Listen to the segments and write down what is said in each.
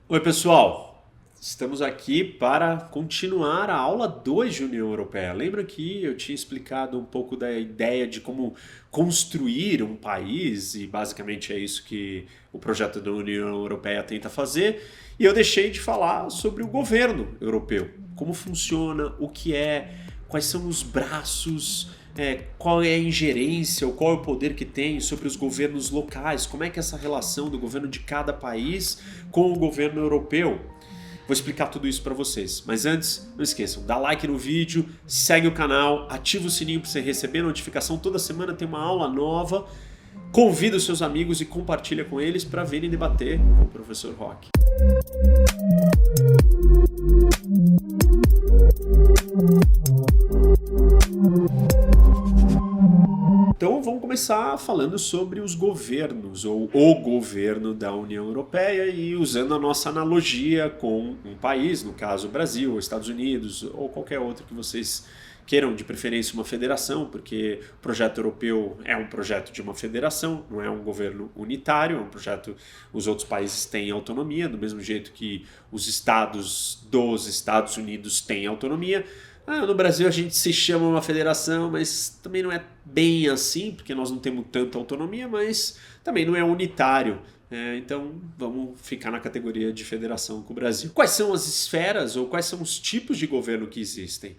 Oi, pessoal! Estamos aqui para continuar a aula 2 de União Europeia. Lembra que eu tinha explicado um pouco da ideia de como construir um país, e basicamente é isso que o projeto da União Europeia tenta fazer, e eu deixei de falar sobre o governo europeu, como funciona, o que é, quais são os braços, qual é a ingerência ou qual é o poder que tem sobre os governos locais, como é que é essa relação do governo de cada país com o governo europeu. Vou explicar tudo isso para vocês. Mas antes, não esqueçam, dá like no vídeo, segue o canal, ativa o sininho para você receber notificação. Toda semana tem uma aula nova. Convida os seus amigos e compartilha com eles para virem debater com o professor Rock. Então vamos começar falando sobre os governos, ou o governo da União Europeia, e usando a nossa analogia com um país, no caso o Brasil, ou Estados Unidos, ou qualquer outro que vocês queiram, de preferência uma federação, porque o projeto europeu é um projeto de uma federação, não é um governo unitário, é um projeto, os outros países têm autonomia, do mesmo jeito que os estados dos Estados Unidos têm autonomia. No Brasil a gente se chama uma federação, mas também não é bem assim, porque nós não temos tanta autonomia, mas também não é unitário. Então vamos ficar na categoria de federação com o Brasil. Quais são as esferas ou quais são os tipos de governo que existem?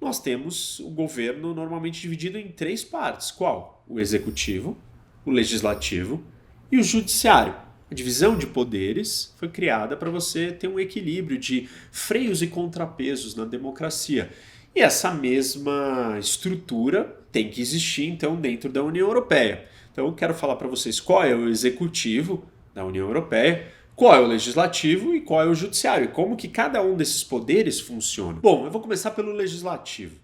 Nós temos o governo normalmente dividido em três partes. Qual? O executivo, o legislativo e o judiciário. A divisão de poderes foi criada para você ter um equilíbrio de freios e contrapesos na democracia. E essa mesma estrutura tem que existir, então, dentro da União Europeia. Então, eu quero falar para vocês qual é o executivo da União Europeia, qual é o legislativo e qual é o judiciário, e como que cada um desses poderes funciona. Bom, eu vou começar pelo legislativo.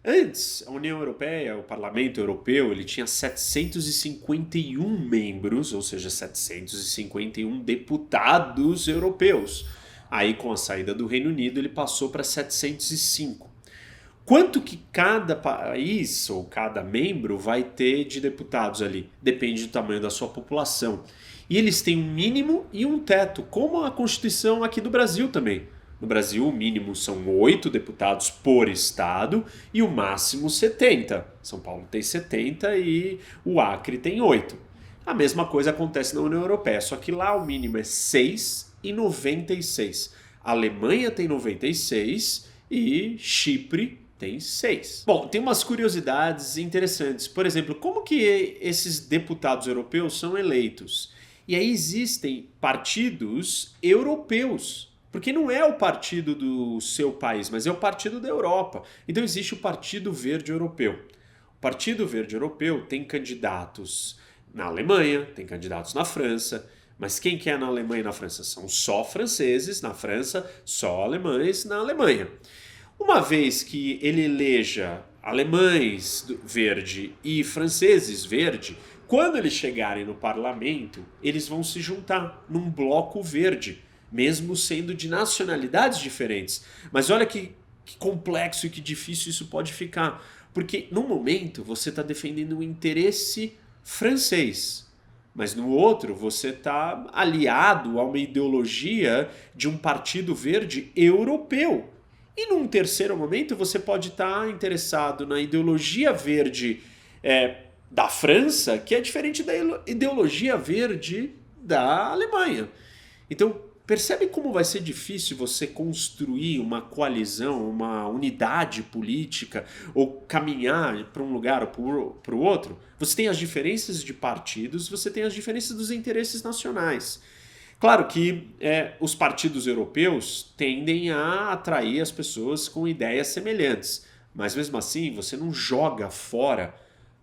Antes, a União Europeia, o Parlamento Europeu, ele tinha 751 membros, ou seja, 751 deputados europeus. Aí, com a saída do Reino Unido, ele passou para 705. Quanto que cada país ou cada membro vai ter de deputados ali? Depende do tamanho da sua população. E eles têm um mínimo e um teto, como a Constituição aqui do Brasil também. No Brasil, o mínimo são 8 deputados por estado e o máximo 70. São Paulo tem 70 e o Acre tem 8. A mesma coisa acontece na União Europeia, só que lá o mínimo é 6 e 96. A Alemanha tem 96 e Chipre tem 6. Bom, tem umas curiosidades interessantes. Por exemplo, como que esses deputados europeus são eleitos? E aí existem partidos europeus. Porque não é o partido do seu país, mas é o partido da Europa. Então existe o Partido Verde Europeu. O Partido Verde Europeu tem candidatos na Alemanha, tem candidatos na França, mas quem que é na Alemanha e na França? São só franceses, na França, só alemães na Alemanha. Uma vez que ele eleja alemães verde e franceses verde, quando eles chegarem no parlamento, eles vão se juntar num bloco verde, mesmo sendo de nacionalidades diferentes. Mas olha que complexo e que difícil isso pode ficar. Porque no momento você está defendendo o interesse francês, mas no outro você está aliado a uma ideologia de um partido verde europeu. E num terceiro momento você pode estar interessado na ideologia verde da França, que é diferente da ideologia verde da Alemanha. Então, percebe como vai ser difícil você construir uma coalizão, uma unidade política ou caminhar para um lugar ou para o outro? Você tem as diferenças de partidos, você tem as diferenças dos interesses nacionais. Claro que os partidos europeus tendem a atrair as pessoas com ideias semelhantes, mas mesmo assim você não joga fora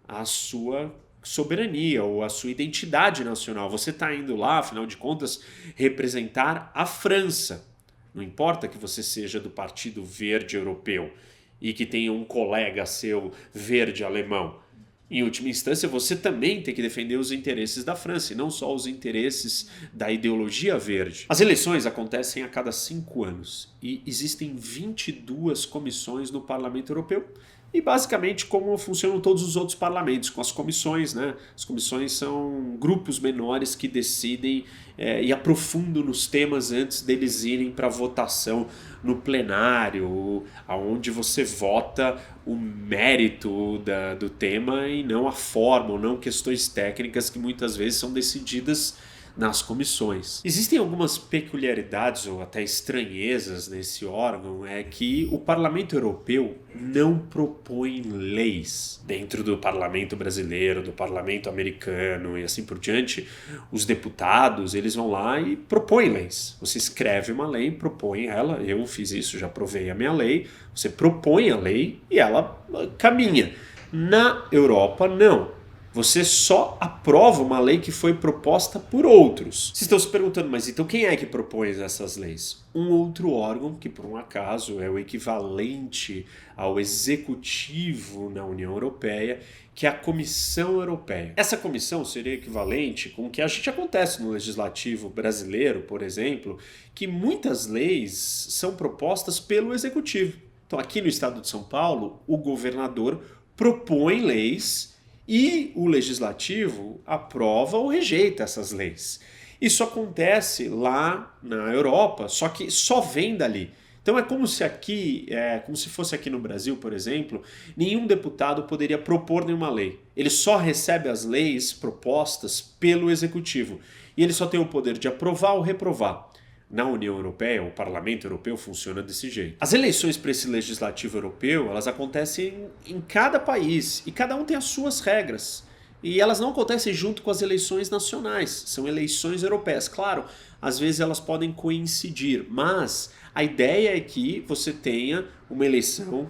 a sua soberania ou a sua identidade nacional. Você está indo lá, afinal de contas, representar a França. Não importa que você seja do Partido Verde Europeu e que tenha um colega seu verde alemão. Em última instância, você também tem que defender os interesses da França e não só os interesses da ideologia verde. As eleições acontecem a cada 5 anos e existem 22 comissões no Parlamento Europeu e basicamente como funcionam todos os outros parlamentos, com as comissões, né? As comissões são grupos menores que decidem e aprofundam nos temas antes deles irem para votação no plenário, aonde você vota o mérito do tema e não a forma, ou não questões técnicas que muitas vezes são decididas nas comissões. Existem algumas peculiaridades ou até estranhezas nesse órgão, é que o Parlamento Europeu não propõe leis. Dentro do Parlamento brasileiro, do Parlamento americano e assim por diante, os deputados, eles vão lá e propõem leis. Você escreve uma lei, propõe ela, eu fiz isso, já aprovei a minha lei, você propõe a lei e ela caminha. Na Europa, não. Você só aprova uma lei que foi proposta por outros. Vocês estão se perguntando, mas então quem é que propõe essas leis? Um outro órgão, que por um acaso é o equivalente ao executivo na União Europeia, que é a Comissão Europeia. Essa comissão seria equivalente com o que a gente acontece no legislativo brasileiro, por exemplo, que muitas leis são propostas pelo executivo. Então aqui no estado de São Paulo, o governador propõe leis e o legislativo aprova ou rejeita essas leis. Isso acontece lá na Europa, só que só vem dali. Então é como se fosse aqui no Brasil, por exemplo, nenhum deputado poderia propor nenhuma lei. Ele só recebe as leis propostas pelo executivo. E ele só tem o poder de aprovar ou reprovar. Na União Europeia, o Parlamento Europeu funciona desse jeito. As eleições para esse legislativo europeu, elas acontecem em cada país e cada um tem as suas regras. E elas não acontecem junto com as eleições nacionais, são eleições europeias. Claro, às vezes elas podem coincidir, mas a ideia é que você tenha uma eleição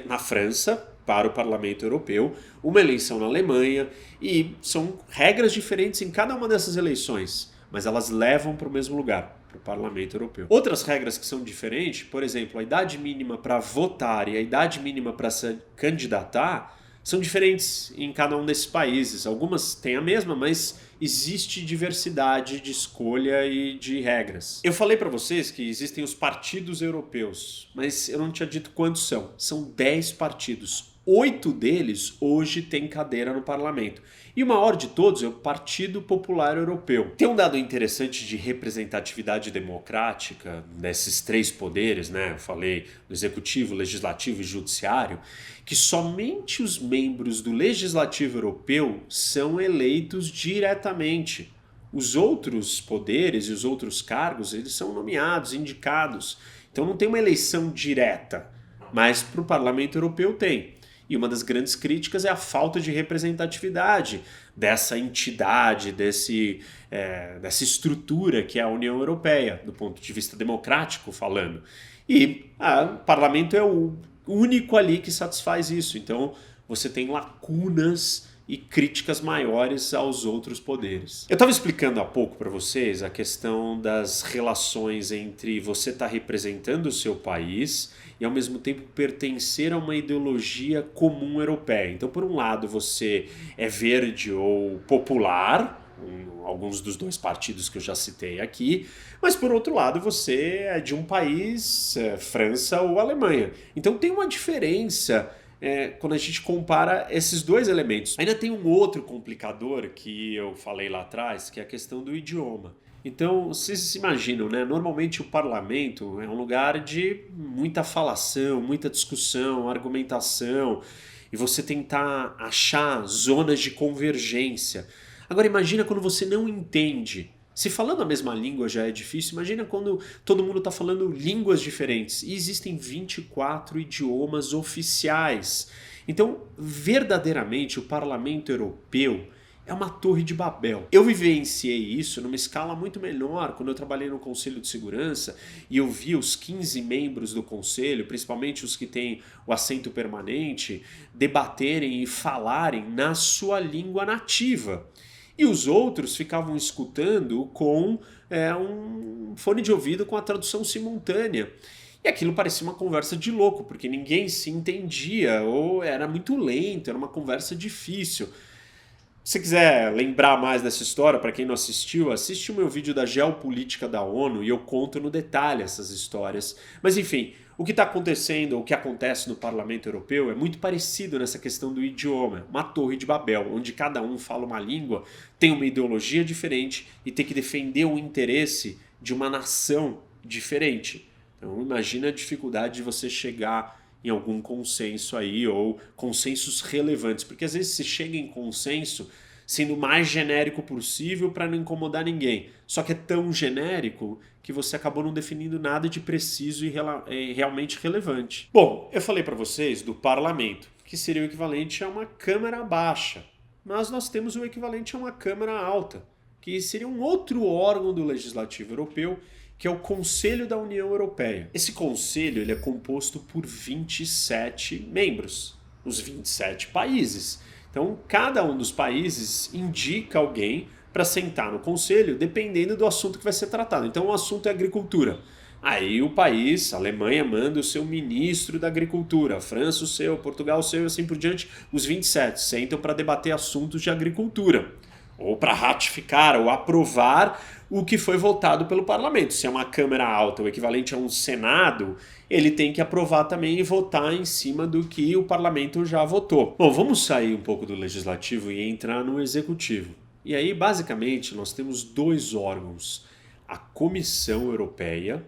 na França para o Parlamento Europeu, uma eleição na Alemanha, e são regras diferentes em cada uma dessas eleições, mas elas levam para o mesmo lugar, para o Parlamento Europeu. Outras regras que são diferentes, por exemplo, a idade mínima para votar e a idade mínima para se candidatar, são diferentes em cada um desses países. Algumas têm a mesma, mas existe diversidade de escolha e de regras. Eu falei para vocês que existem os partidos europeus, mas eu não tinha dito quantos são. São 10 partidos. 8 deles hoje têm cadeira no parlamento. E o maior de todos é o Partido Popular Europeu. Tem um dado interessante de representatividade democrática desses 3 poderes, né? Eu falei do Executivo, Legislativo e Judiciário, que somente os membros do Legislativo Europeu são eleitos diretamente. Os outros poderes e os outros cargos, eles são nomeados, indicados. Então não tem uma eleição direta, mas para o Parlamento Europeu tem. E uma das grandes críticas é a falta de representatividade dessa entidade, dessa estrutura que é a União Europeia, do ponto de vista democrático falando. E o parlamento é o único ali que satisfaz isso. Então você tem lacunas e críticas maiores aos outros poderes. Eu estava explicando há pouco para vocês a questão das relações entre você estar representando o seu país e ao mesmo tempo pertencer a uma ideologia comum europeia. Então, por um lado, você é verde ou popular, alguns dos 2 partidos que eu já citei aqui, mas por outro lado você é de um país, França ou Alemanha. Então tem uma diferença quando a gente compara esses 2 elementos. Ainda tem um outro complicador que eu falei lá atrás, que é a questão do idioma. Então, vocês se imaginam, né? Normalmente o parlamento é um lugar de muita falação, muita discussão, argumentação, e você tentar achar zonas de convergência. Agora imagina quando você não entende. Se falando a mesma língua já é difícil, imagina quando todo mundo está falando línguas diferentes. E existem 24 idiomas oficiais. Então, verdadeiramente, o Parlamento Europeu é uma torre de Babel. Eu vivenciei isso numa escala muito menor quando eu trabalhei no Conselho de Segurança e eu vi os 15 membros do Conselho, principalmente os que têm o assento permanente, debaterem e falarem na sua língua nativa. E os outros ficavam escutando com um fone de ouvido com a tradução simultânea. E aquilo parecia uma conversa de louco, porque ninguém se entendia ou era muito lento, era uma conversa difícil. Se você quiser lembrar mais dessa história, para quem não assistiu, assiste o meu vídeo da geopolítica da ONU e eu conto no detalhe essas histórias. Mas enfim, o que está acontecendo, o que acontece no Parlamento Europeu é muito parecido nessa questão do idioma. Uma torre de Babel, onde cada um fala uma língua, tem uma ideologia diferente e tem que defender o interesse de uma nação diferente. Então imagina a dificuldade de você chegar em algum consenso aí, ou consensos relevantes, porque às vezes se chega em consenso sendo o mais genérico possível para não incomodar ninguém, só que é tão genérico que você acabou não definindo nada de preciso e realmente relevante. Bom, eu falei para vocês do parlamento, que seria o equivalente a uma câmara baixa, mas nós temos o equivalente a uma câmara alta, que seria um outro órgão do legislativo europeu, que é o Conselho da União Europeia. Esse conselho ele é composto por 27 membros, os 27 países. Então, cada um dos países indica alguém para sentar no conselho, dependendo do assunto que vai ser tratado. Então, o assunto é agricultura. Aí o país, a Alemanha, manda o seu ministro da agricultura, a França o seu, Portugal o seu e assim por diante. Os 27 sentam para debater assuntos de agricultura, ou para ratificar ou aprovar o que foi votado pelo parlamento. Se é uma Câmara Alta, o equivalente a um Senado, ele tem que aprovar também e votar em cima do que o parlamento já votou. Bom, vamos sair um pouco do legislativo e entrar no executivo. E aí, basicamente, nós temos dois órgãos: a Comissão Europeia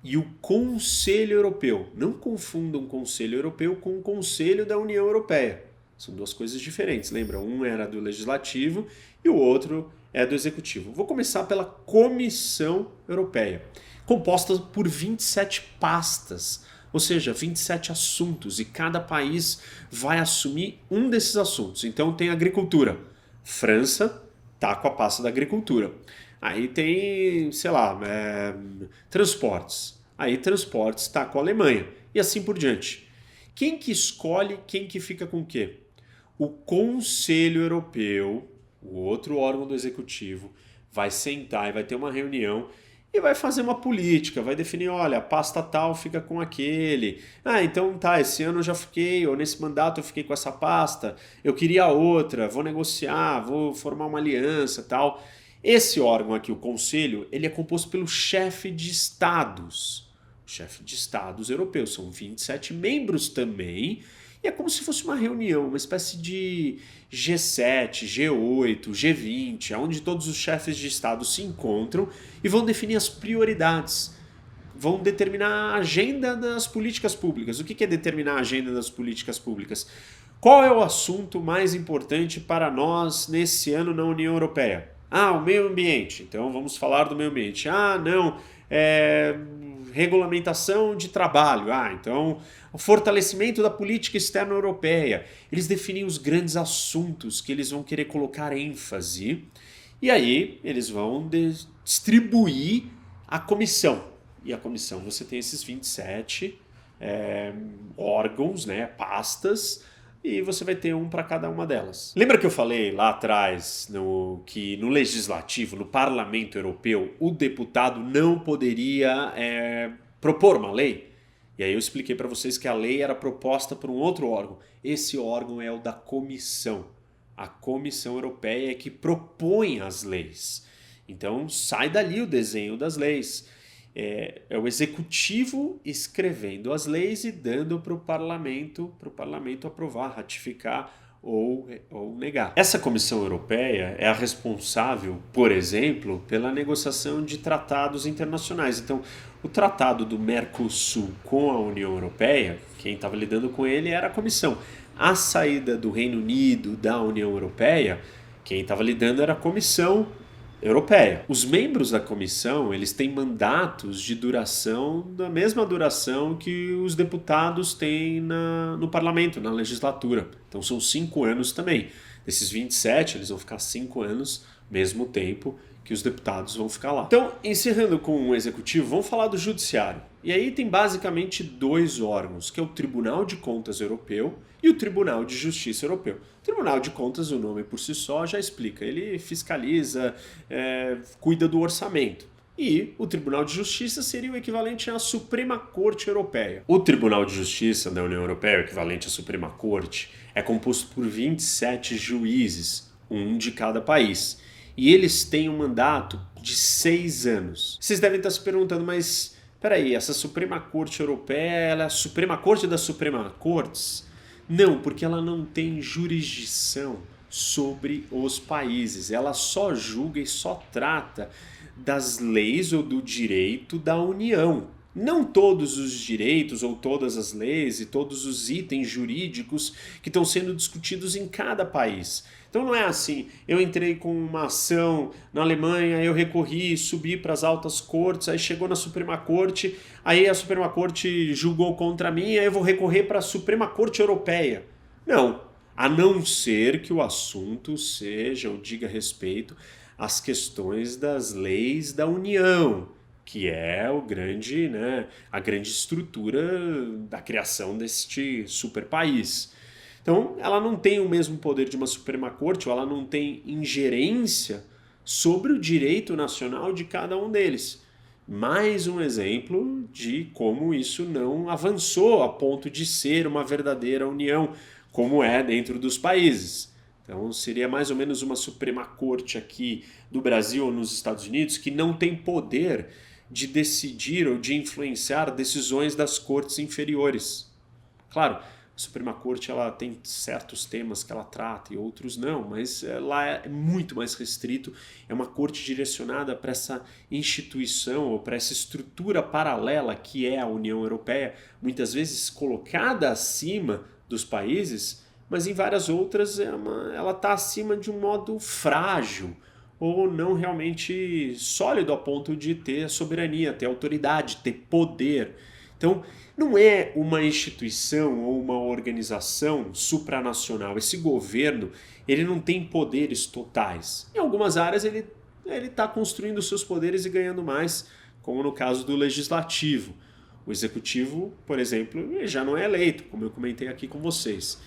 e o Conselho Europeu. Não confundam o Conselho Europeu com o Conselho da União Europeia. São duas coisas diferentes, lembra? Um era do Legislativo e o outro é do Executivo. Vou começar pela Comissão Europeia, composta por 27 pastas, ou seja, 27 assuntos, e cada país vai assumir um desses assuntos. Então tem agricultura. França está com a pasta da agricultura. Aí tem, sei lá, transportes. Aí transportes está com a Alemanha. E assim por diante. Quem que escolhe quem que fica com o quê? O Conselho Europeu, o outro órgão do Executivo, vai sentar e vai ter uma reunião e vai fazer uma política, vai definir, olha, a pasta tal fica com aquele. Ah, então tá, esse ano eu já fiquei, ou nesse mandato eu fiquei com essa pasta, eu queria outra, vou negociar, vou formar uma aliança tal. Esse órgão aqui, o Conselho, ele é composto pelo chefe de estados. O chefe de estados europeus, são 27 membros também, e é como se fosse uma reunião, uma espécie de G7, G8, G20, onde todos os chefes de estado se encontram e vão definir as prioridades, vão determinar a agenda das políticas públicas. O que é determinar a agenda das políticas públicas? Qual é o assunto mais importante para nós nesse ano na União Europeia? Ah, o meio ambiente. Então vamos falar do meio ambiente. Ah, não, regulamentação de trabalho. Ah, então o fortalecimento da política externa europeia. Eles definem os grandes assuntos que eles vão querer colocar ênfase e aí eles vão distribuir a comissão. E a comissão, você tem esses 27 órgãos, né, pastas, e você vai ter um para cada uma delas. Lembra que eu falei lá atrás que no legislativo, no Parlamento Europeu, o deputado não poderia propor uma lei? E aí eu expliquei para vocês que a lei era proposta por um outro órgão. Esse órgão é o da Comissão. A Comissão Europeia é que propõe as leis. Então sai dali o desenho das leis. É o executivo escrevendo as leis e dando para o parlamento aprovar, ratificar ou negar. Essa Comissão Europeia é a responsável, por exemplo, pela negociação de tratados internacionais. Então, o tratado do Mercosul com a União Europeia, quem estava lidando com ele era a Comissão. A saída do Reino Unido da União Europeia, quem estava lidando era a Comissão Europeia. Os membros da comissão, eles têm mandatos de duração da mesma duração que os deputados têm no parlamento, na legislatura. Então são 5 anos também. Desses 27, eles vão ficar 5 anos, mesmo tempo que os deputados vão ficar lá. Então, encerrando com o executivo, vamos falar do judiciário. E aí tem basicamente 2 órgãos, que é o Tribunal de Contas Europeu e o Tribunal de Justiça Europeu. O Tribunal de Contas, o nome por si só já explica, ele fiscaliza, cuida do orçamento. E o Tribunal de Justiça seria o equivalente à Suprema Corte Europeia. O Tribunal de Justiça da União Europeia, o equivalente à Suprema Corte, é composto por 27 juízes, um de cada país. E eles têm um mandato de 6 anos. Vocês devem estar se perguntando, mas peraí, essa Suprema Corte Europeia, ela é a Suprema Corte das Suprema Cortes? Não, porque ela não tem jurisdição sobre os países. Ela só julga e só trata das leis ou do direito da União. Não todos os direitos ou todas as leis e todos os itens jurídicos que estão sendo discutidos em cada país. Então não é assim, eu entrei com uma ação na Alemanha, eu recorri, subi para as altas cortes, aí chegou na Suprema Corte, aí a Suprema Corte julgou contra mim, aí eu vou recorrer para a Suprema Corte Europeia. Não, a não ser que o assunto seja ou diga respeito às questões das leis da União, que é a grande estrutura da criação deste super país. Então, ela não tem o mesmo poder de uma Suprema Corte, ou ela não tem ingerência sobre o direito nacional de cada um deles. Mais um exemplo de como isso não avançou a ponto de ser uma verdadeira união, como é dentro dos países. Então, seria mais ou menos uma Suprema Corte aqui do Brasil ou nos Estados Unidos que não tem poder de decidir ou de influenciar decisões das cortes inferiores. Claro, a Suprema Corte ela tem certos temas que ela trata e outros não, mas lá é muito mais restrito. É uma corte direcionada para essa instituição ou para essa estrutura paralela que é a União Europeia, muitas vezes colocada acima dos países, mas em várias outras ela está acima de um modo frágil ou não realmente sólido a ponto de ter soberania, ter autoridade, ter poder. Então, não é uma instituição ou uma organização supranacional. Esse governo, ele não tem poderes totais. Em algumas áreas ele está construindo seus poderes e ganhando mais, como no caso do legislativo. O executivo, por exemplo, ele já não é eleito, como eu comentei aqui com vocês.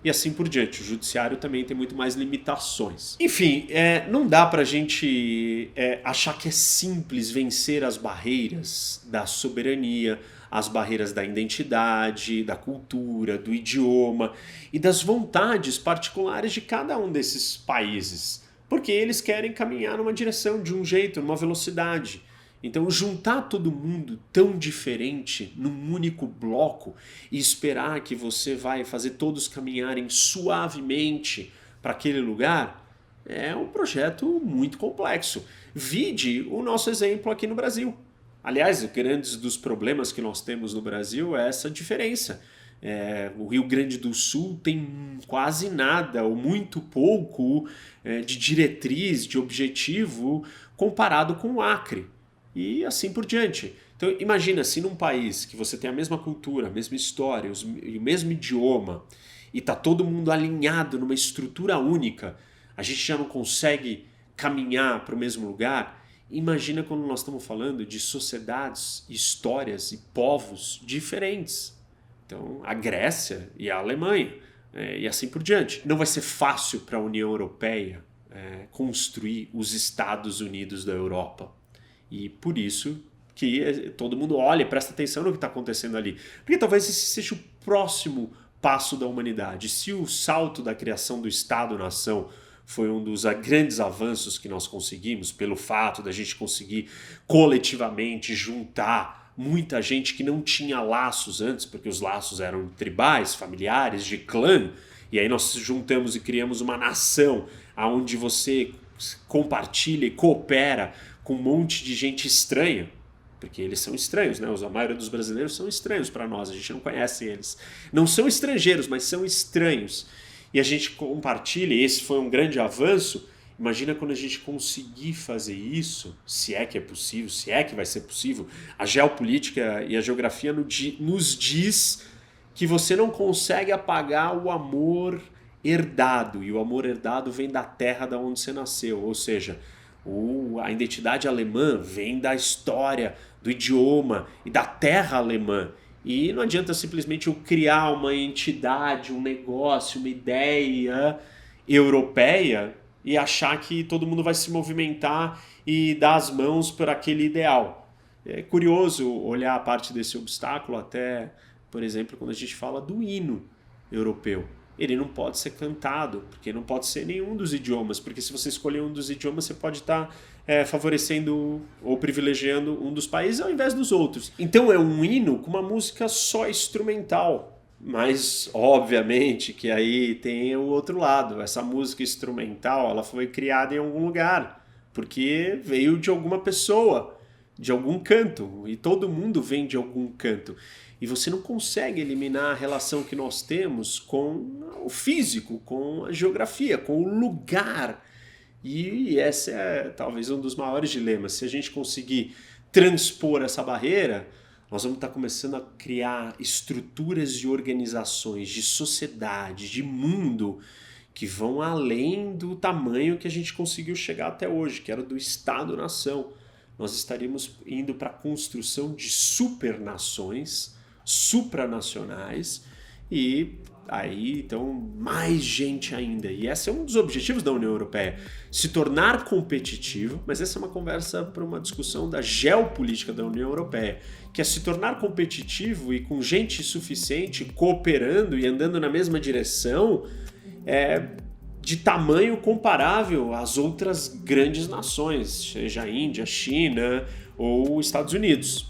E assim por diante. O judiciário também tem muito mais limitações. Enfim, não dá pra gente achar que é simples vencer as barreiras da soberania, as barreiras da identidade, da cultura, do idioma e das vontades particulares de cada um desses países. Porque eles querem caminhar numa direção, de um jeito, numa velocidade. Então, juntar todo mundo tão diferente num único bloco e esperar que você vai fazer todos caminharem suavemente para aquele lugar é um projeto muito complexo. Vide o nosso exemplo aqui no Brasil. Aliás, grandes dos problemas que nós temos no Brasil é essa diferença. O Rio Grande do Sul tem quase nada ou muito pouco de diretriz, de objetivo comparado com o Acre. E assim por diante. Então imagina se num país que você tem a mesma cultura, a mesma história e o mesmo idioma e está todo mundo alinhado numa estrutura única, a gente já não consegue caminhar para o mesmo lugar. Imagina quando nós estamos falando de sociedades, histórias e povos diferentes. Então a Grécia e a Alemanha e assim por diante. Não vai ser fácil para a União Europeia construir os Estados Unidos da Europa. E por isso que todo mundo olha e presta atenção no que está acontecendo ali. Porque talvez esse seja o próximo passo da humanidade. Se o salto da criação do Estado-nação foi um dos grandes avanços que nós conseguimos, pelo fato da gente conseguir coletivamente juntar muita gente que não tinha laços antes, porque os laços eram tribais, familiares, de clã, e aí nós juntamos e criamos uma nação onde você compartilha e coopera com um monte de gente estranha, porque eles são estranhos, né? A maioria dos brasileiros são estranhos para nós, a gente não conhece eles. Não são estrangeiros, mas são estranhos. E a gente compartilha, e esse foi um grande avanço. Imagina quando a gente conseguir fazer isso, se é que é possível, se é que vai ser possível. A geopolítica e a geografia nos diz que você não consegue apagar o amor herdado, e o amor herdado vem da terra da onde você nasceu, ou seja, a identidade alemã vem da história, do idioma e da terra alemã. E não adianta simplesmente eu criar uma entidade, um negócio, uma ideia europeia e achar que todo mundo vai se movimentar e dar as mãos por aquele ideal. É curioso olhar a parte desse obstáculo até, por exemplo, quando a gente fala do hino europeu. ele não pode ser cantado, porque não pode ser nenhum dos idiomas, porque se você escolher um dos idiomas, você pode estar favorecendo ou privilegiando um dos países ao invés dos outros. Então é um hino com uma música só instrumental, mas obviamente que aí tem o outro lado. Essa música instrumental, ela foi criada em algum lugar, porque veio de alguma pessoa, de algum canto, e todo mundo vem de algum canto. E você não consegue eliminar a relação que nós temos com o físico, com a geografia, com o lugar. E esse é talvez um dos maiores dilemas. Se a gente conseguir transpor essa barreira, nós vamos estar começando a criar estruturas de organizações, de sociedade, de mundo, que vão além do tamanho que a gente conseguiu chegar até hoje, que era do Estado-nação. Nós estaríamos indo para a construção de supernações, supranacionais, e aí então mais gente ainda. E esse é um dos objetivos da União Europeia, se tornar competitivo, mas essa é uma conversa para uma discussão da geopolítica da União Europeia, que é se tornar competitivo e com gente suficiente cooperando e andando na mesma direção, de tamanho comparável às outras grandes nações, seja a Índia, China ou Estados Unidos.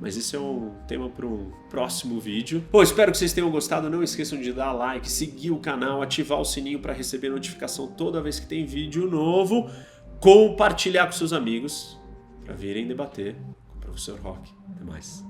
Mas esse é um tema para um próximo vídeo. Bom, espero que vocês tenham gostado. Não esqueçam de dar like, seguir o canal, ativar o sininho para receber notificação toda vez que tem vídeo novo, compartilhar com seus amigos para virem debater com o Professor Roque. Até mais.